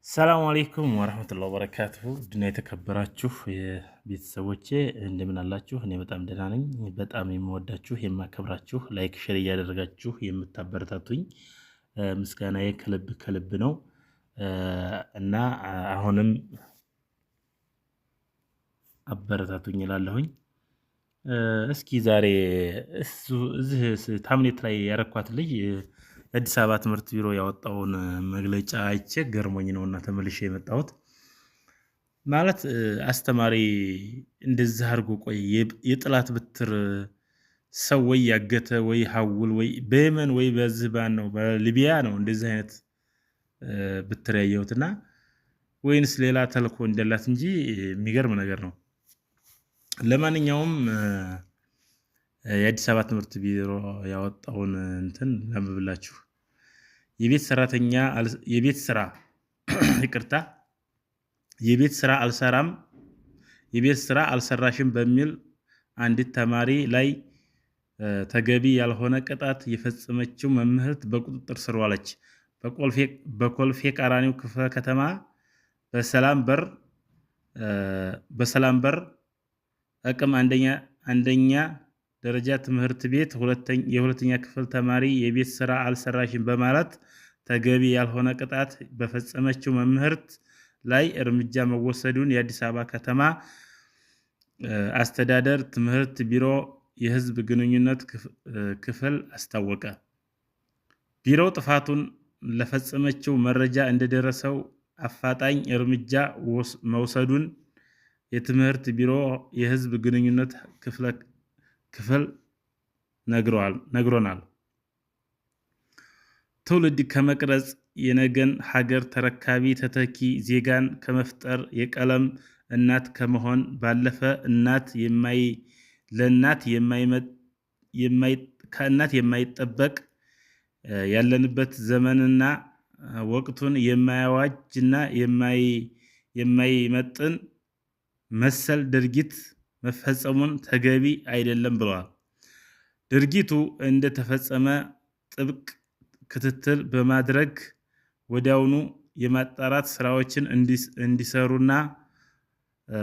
ሰላም አለይኩም ወራህመቱላሂ ወበረካቱሁ ድና የተከበራችሁ የቤተሰቦቼ እንደምን አላችሁ? እኔ በጣም ደህና ነኝ። በጣም የምወዳችሁ የማከብራችሁ ላይክ ሼር እያደረጋችሁ የምታበረታቱኝ ምስጋናዬ ከልብ ከልብ ነው እና አሁንም አበረታቱኝ እላለሁኝ። እስኪ ዛሬ እዚህ ታምኔት ላይ ያረኳት ልጅ የአዲስ አበባ ትምህርት ቢሮ ያወጣውን መግለጫ አይቼ ገርሞኝ ነውና ተመልሼ የመጣሁት። ማለት አስተማሪ እንደዚህ አድርጎ ቆይ የጥላት ብትር ሰው ወይ ያገተ ወይ ሀውል ወይ በየመን ወይ በዚህ ባን ነው በሊቢያ ነው እንደዚህ አይነት ብትር ያየሁትና ወይንስ ሌላ ተልኮ እንደላት እንጂ የሚገርም ነገር ነው። ለማንኛውም የአዲስ አበባ ትምህርት ቢሮ ያወጣውን እንትን ለምብላችሁ የቤት ሰራተኛ የቤት ስራ ይቅርታ የቤት ስራ አልሰራም የቤት ስራ አልሰራሽም በሚል አንዲት ተማሪ ላይ ተገቢ ያልሆነ ቅጣት የፈጸመችው መምህርት በቁጥጥር ስር ዋለች። በኮልፌ ቀራኒዮ ክፍለ ከተማ በሰላም በር አቅም አንደኛ ደረጃ ትምህርት ቤት የሁለተኛ ክፍል ተማሪ የቤት ስራ አልሰራሽም በማለት ተገቢ ያልሆነ ቅጣት በፈጸመችው መምህርት ላይ እርምጃ መወሰዱን የአዲስ አበባ ከተማ አስተዳደር ትምህርት ቢሮ የህዝብ ግንኙነት ክፍል አስታወቀ። ቢሮው ጥፋቱን ለፈጸመችው መረጃ እንደደረሰው አፋጣኝ እርምጃ መውሰዱን የትምህርት ቢሮ የህዝብ ግንኙነት ክፍል ነግሮናል። ትውልድ ከመቅረጽ የነገን ሀገር ተረካቢ ተተኪ ዜጋን ከመፍጠር የቀለም እናት ከመሆን ባለፈ ከእናት የማይጠበቅ ያለንበት ዘመንና ወቅቱን የማያዋጅና የማይመጥን መሰል ድርጊት መፈጸሙን ተገቢ አይደለም ብለዋል። ድርጊቱ እንደተፈጸመ ጥብቅ ክትትል በማድረግ ወዲያውኑ የማጣራት ስራዎችን እንዲሰሩና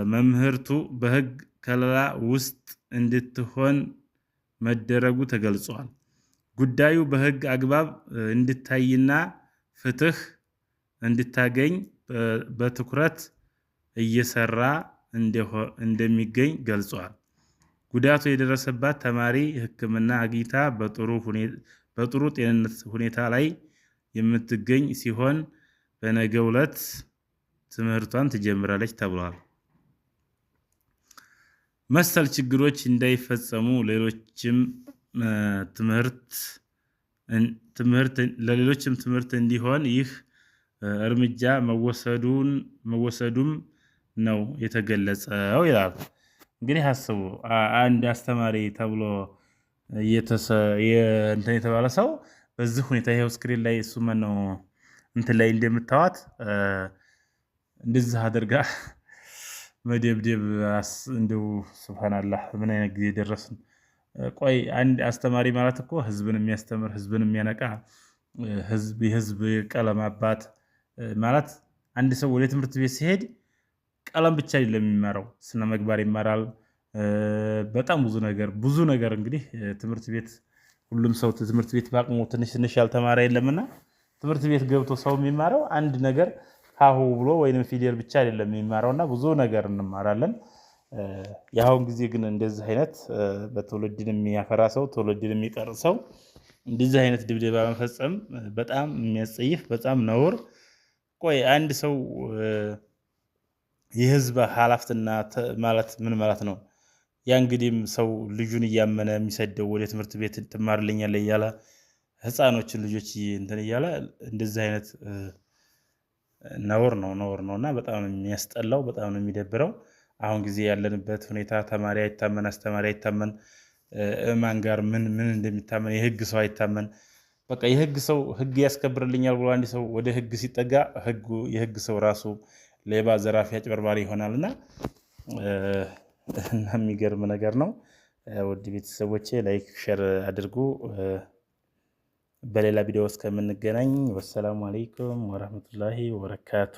መምህርቱ በህግ ከለላ ውስጥ እንድትሆን መደረጉ ተገልጿል። ጉዳዩ በህግ አግባብ እንዲታይና ፍትህ እንድታገኝ በትኩረት እየሰራ እንደሚገኝ ገልጿል። ጉዳቱ የደረሰባት ተማሪ ሕክምና አግኝታ በጥሩ ጤንነት ሁኔታ ላይ የምትገኝ ሲሆን በነገው ዕለት ትምህርቷን ትጀምራለች ተብሏል። መሰል ችግሮች እንዳይፈጸሙ ለሌሎችም ትምህርት እንዲሆን ይህ እርምጃ መወሰዱም ነው የተገለጸው ይላል። እንግዲህ አስቡ አንድ አስተማሪ ተብሎ የተባለ ሰው በዚህ ሁኔታ ይሄው ስክሪን ላይ እሱ ነው እንትን ላይ እንደምታዋት እንደዚህ አድርጋ መደብደብ እንደው ሱብሃንአላህ ምን አይነት ጊዜ ደረስን። ቆይ አንድ አስተማሪ ማለት እኮ ህዝብን የሚያስተምር ህዝብን የሚያነቃ የህዝብ ቀለም አባት ማለት አንድ ሰው ወደ ትምህርት ቤት ሲሄድ ቀለም ብቻ አይደለም የሚማረው ስነ ምግባር ይማራል። በጣም ብዙ ነገር እንግዲህ ትምህርት ቤት ሁሉም ሰው ትምህርት ቤት ባቅሙ ትንሽ ያልተማረ የለምና ትምህርት ቤት ገብቶ ሰው የሚማረው አንድ ነገር ሀሁ ብሎ ወይንም ፊደል ብቻ አይደለም የሚማረውና ብዙ ነገር እንማራለን። የአሁን ጊዜ ግን እንደዚህ አይነት በትውልድን የሚያፈራ ሰው ትውልድን የሚቀርጽ ሰው እንደዚህ አይነት ድብደባ መፈጸም በጣም የሚያስጸይፍ በጣም ነውር። ቆይ አንድ ሰው የህዝብ ኃላፊነትና ማለት ምን ማለት ነው? ያ እንግዲህም ሰው ልጁን እያመነ የሚሰደው ወደ ትምህርት ቤት ትማርልኛለህ እያለ ህፃኖችን ልጆች እንትን እያለ እንደዚህ አይነት ነውር ነውና በጣም የሚያስጠላው በጣም ነው የሚደብረው። አሁን ጊዜ ያለንበት ሁኔታ ተማሪ አይታመን አስተማሪ አይታመን ማን ጋር ምን እንደሚታመን የህግ ሰው አይታመን። በቃ የህግ ሰው ህግ ያስከብርልኛል ብሎ አንድ ሰው ወደ ህግ ሲጠጋ የህግ ሰው ራሱ ሌባ፣ ዘራፊ፣ አጭበርባሪ ይሆናልና የሚገርም ነገር ነው። ውድ ቤተሰቦቼ ላይክ ሼር አድርጉ። በሌላ ቪዲዮ እስከምንገናኝ ወሰላሙ አለይኩም ወራህመቱላሂ ወበረካቱ።